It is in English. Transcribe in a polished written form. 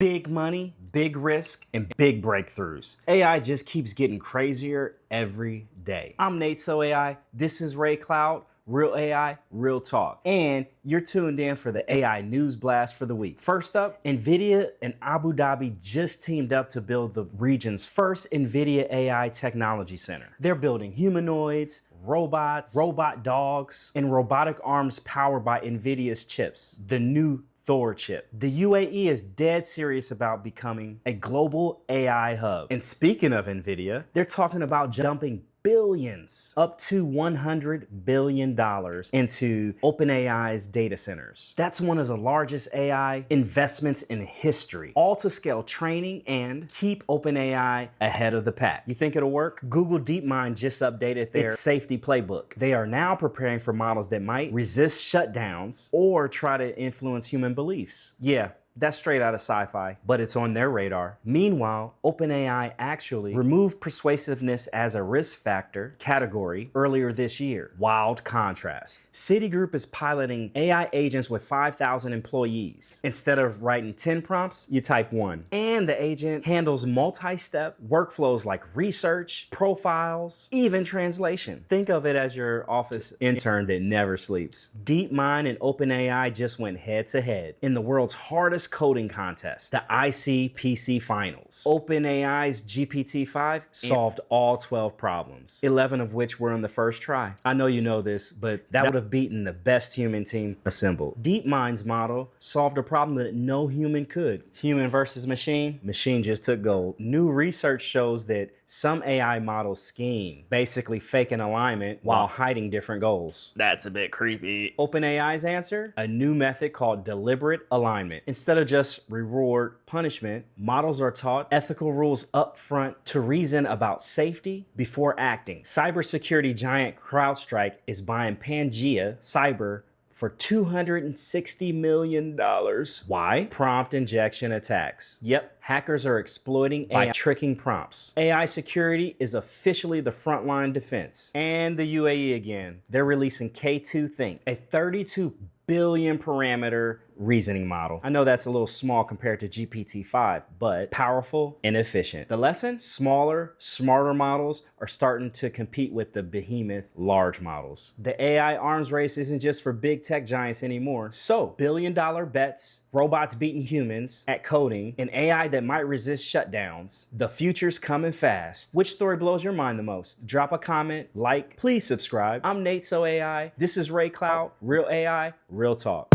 Big money, big risk, and big breakthroughs. AI just keeps getting crazier every day. I'm Nate, so AI. This is Ray Cloud, real AI, real talk. And you're tuned in for the AI News Blast for the week. First up, Nvidia and Abu Dhabi just teamed up to build the region's first Nvidia AI Technology Center. They're building humanoids, robots, robot dogs, and robotic arms powered by Nvidia's chips, the new Thor chip. The UAE is dead serious about becoming a global AI hub. And speaking of Nvidia, they're talking about dumping billions, up to $100 billion into OpenAI's data centers. That's one of the largest AI investments in history, all to scale training and keep OpenAI ahead of the pack. You think it'll work? Google DeepMind just updated their safety playbook. They are now preparing for models that might resist shutdowns or try to influence human beliefs. Yeah, that's straight out of sci-fi, but it's on their radar. Meanwhile, OpenAI actually removed persuasiveness as a risk factor category earlier this year. Wild contrast. Citigroup is piloting AI agents with 5,000 employees. Instead of writing 10 prompts, you type 1. And the agent handles multi-step workflows like research, profiles, even translation. Think of it as your office intern that never sleeps. DeepMind and OpenAI just went head to head in the world's hardest coding contest, the ICPC finals. OpenAI's GPT-5 solved all 12 problems, 11 of which were on the first try. I know you know this, but that would have beaten the best human team assembled. DeepMind's model solved a problem that no human could. Human versus machine, machine just took gold. New research shows that some AI models scheme, basically faking alignment while hiding different goals. That's a bit creepy. OpenAI's answer? A new method called deliberate alignment. Instead of just reward punishment, models are taught ethical rules up front to reason about safety before acting. Cybersecurity giant CrowdStrike is buying Pangea Cyber for $260 million. Why? Prompt injection attacks. Yep, hackers are exploiting AI by tricking prompts. AI security is officially the frontline defense. And the UAE again. They're releasing K2 Think, a 32 billion parameter reasoning model. I know that's a little small compared to GPT-5, but powerful and efficient. The lesson? Smaller, smarter models are starting to compete with the behemoth large models. The AI arms race isn't just for big tech giants anymore. So, billion-dollar bets, robots beating humans at coding, an AI that might resist shutdowns. The future's coming fast. Which story blows your mind the most? Drop a comment, like, please subscribe. I'm Nate, so AI. This is Ray Cloud, real AI, real talk.